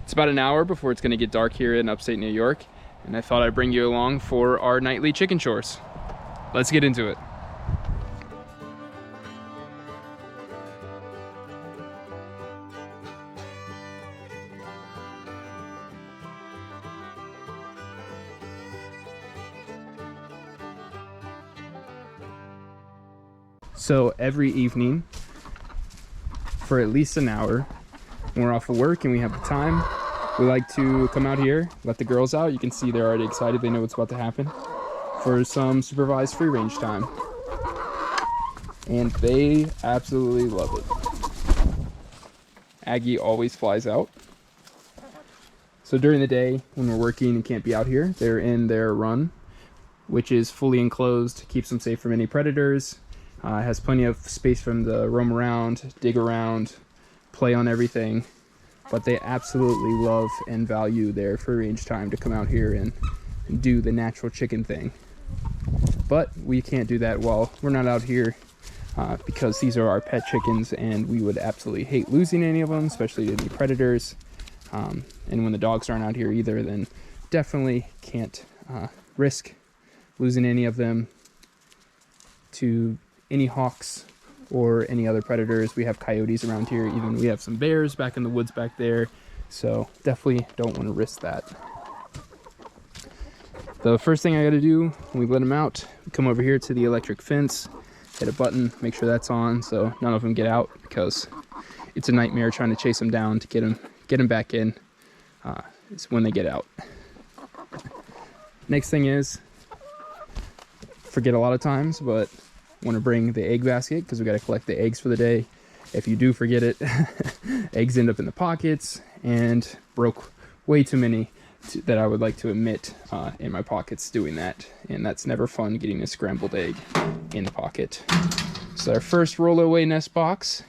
It's about an hour before it's gonna get dark here in upstate New York, and I thought I'd bring you along for our nightly chicken chores. Let's get into it. So every evening, for at least an hour, when we're off of work and we have the time, we like to come out here, let the girls out. You can see they're already excited. They know what's about to happen, for some supervised free range time. And they absolutely love it. Aggie always flies out. So during the day, when we're working and can't be out here, they're in their run, which is fully enclosed, keeps them safe from any predators. Has plenty of space for them to roam around, dig around, play on everything. But they absolutely love and value their free range time to come out here and do the natural chicken thing. But we can't do that while we're not out here because these are our pet chickens, and we would absolutely hate losing any of them, especially to any predators. And when the dogs aren't out here either, then definitely can't risk losing any of them to any hawks or any other predators. We have coyotes around here, even we have some bears back in the woods back there, so definitely don't want to risk that. The first thing I got to do when we let them out, we come over here to the electric fence, hit a button, make sure that's on so none of them get out, because it's a nightmare trying to chase them down to get them back in. Is when they get out. Next thing is, forget a lot of times, but want to bring the egg basket because we got to collect the eggs for the day. If you do forget it, eggs end up in the pockets, and broke way too many that I would like to admit in my pockets doing that, and that's never fun, getting a scrambled egg in the pocket. So our first rollaway nest box,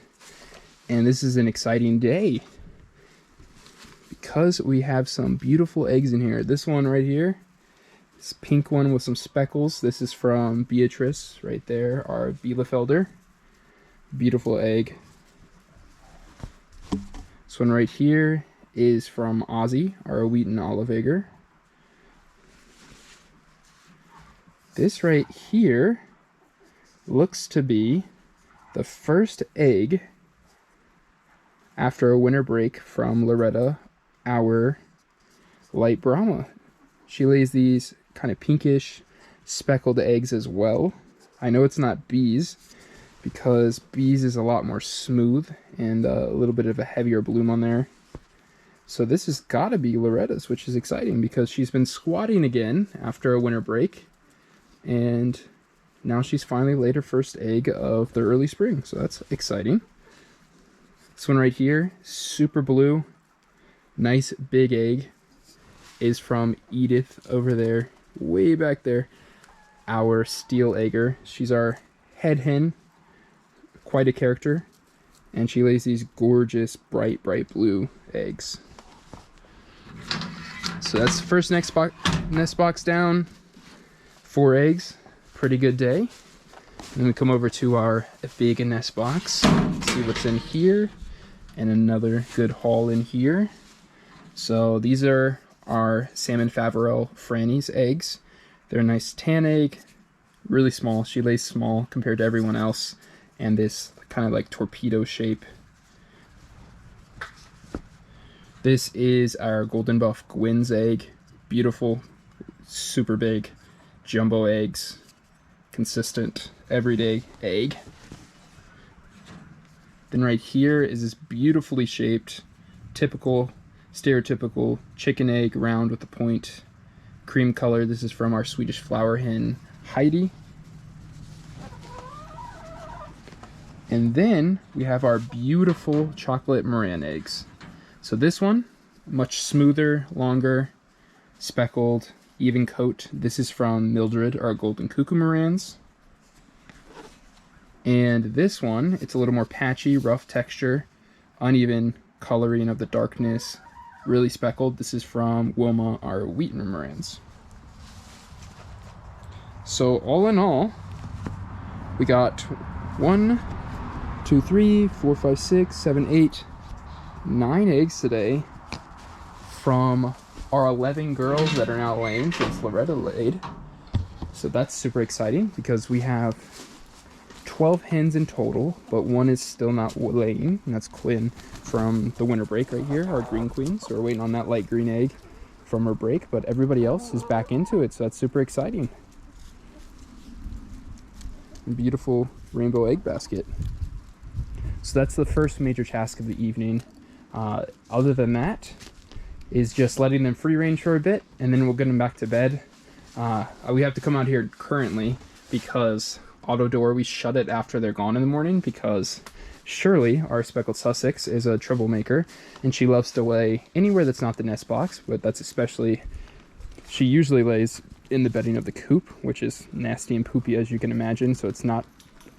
and this is an exciting day because we have some beautiful eggs in here. This one right here, this pink one with some speckles, this is from Beatrice right there, our Bielefelder. Beautiful egg. This one right here is from Ozzy, our Wheaton olive egger. This right here looks to be the first egg after a winter break from Loretta, our light Brahma. She lays these kind of pinkish speckled eggs as well. I know it's not bees, because bees is a lot more smooth and a little bit of a heavier bloom on there. So this has got to be Loretta's, which is exciting because she's been squatting again after a winter break, and now she's finally laid her first egg of the early spring, so that's exciting. This one right here, super blue, nice big egg, is from Edith over there, way back there, our steel egger. She's our head hen, quite a character, and she lays these gorgeous bright blue eggs. So that's the first nest box down, 4 eggs, pretty good day. Then we come over to our big nest box, see what's in here, and another good haul in here. So these are our salmon Faverel Franny's eggs. They're a nice tan egg, really small. She lays small compared to everyone else, and this kind of like torpedo shape. This is our Golden Buff Gwyn's egg. Beautiful, super big, jumbo eggs, consistent, everyday egg. Then right here is this beautifully shaped, stereotypical chicken egg, round with the point, cream color. This is from our Swedish flower hen, Heidi. And then we have our beautiful chocolate Moran eggs. So this one, much smoother, longer, speckled, even coat. This is from Mildred, our golden cuckoo Morans. And this one, it's a little more patchy, rough texture, uneven coloring of the darkness, really speckled. This is from Wilma, our Wheaton Morans. So all in all, we got 1, 2, 3, 4, 5, 6, 7, 8, 9 eggs today. from our 11 girls that are now laying since Loretta laid. So that's super exciting because we have 12 hens in total, but one is still not laying, and that's Quinn from the winter break right here, our green queen. So we're waiting on that light green egg from her break, but everybody else is back into it, so that's super exciting. Beautiful rainbow egg basket. So that's the first major task of the evening. Other than that is just letting them free range for a bit, and then we'll get them back to bed. We have to come out here currently because auto door, we shut it after they're gone in the morning because Shirley, our speckled Sussex, is a troublemaker, and she loves to lay anywhere that's not the nest box, but that's especially, she usually lays in the bedding of the coop, which is nasty and poopy as you can imagine, so it's not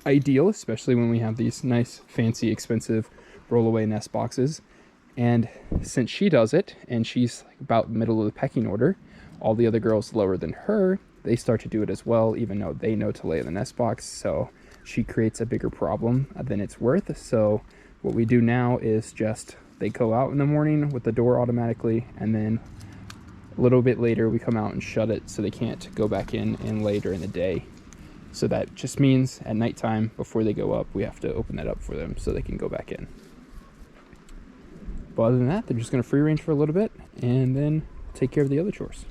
ideal, especially when we have these nice, fancy, expensive roll-away nest boxes. And since she does it, and she's like about middle of the pecking order, all the other girls lower than her, they start to do it as well, even though they know to lay in the nest box. So she creates a bigger problem than it's worth. So what we do now is just they go out in the morning with the door automatically, and then a little bit later we come out and shut it so they can't go back in and lay during the day. So that just means at nighttime before they go up, we have to open that up for them so they can go back in. But other than that, they're just going to free range for a little bit and then take care of the other chores.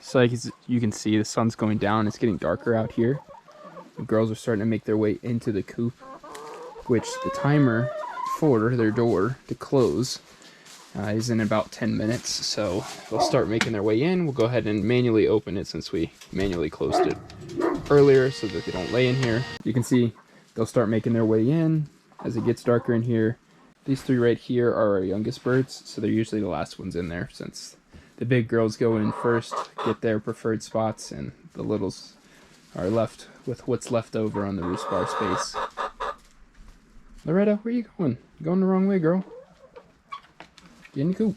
So like you can see, the sun's going down. It's getting darker out here. The girls are starting to make their way into the coop, which the timer for their door to close is in about 10 minutes. So they'll start making their way in. We'll go ahead and manually open it since we manually closed it earlier so that they don't lay in here. You can see they'll start making their way in as it gets darker in here. These three right here are our youngest birds, so they're usually the last ones in there since the big girls go in first, get their preferred spots, and the littles are left with what's left over on the roost bar space. Loretta, where are you going? You're going the wrong way, girl. Get in the coop.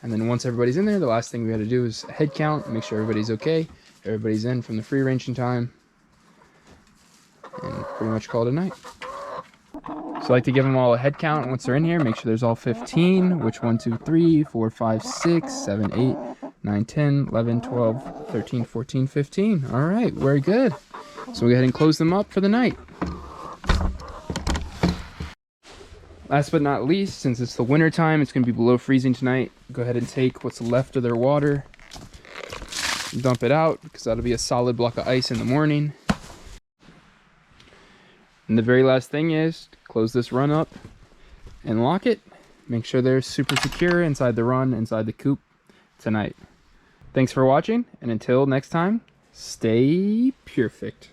And then once everybody's in there, the last thing we got to do is a head count, make sure everybody's okay. Everybody's in from the free ranging time, and pretty much call it a night. So I like to give them all a head count once they're in here. Make sure there's all 15, which 1, 2, 3, 4, 5, 6, 7, 8, 9, 10, 11, 12, 13, 14, 15. All right, very good. So we'll go ahead and close them up for the night. Last but not least, since it's the winter time, it's going to be below freezing tonight. Go ahead and take what's left of their water, dump it out, because that'll be a solid block of ice in the morning. And the very last thing is close this run up and lock it. Make sure they're super secure inside the run, inside the coop tonight. Thanks for watching, and until next time, stay Pyrfect.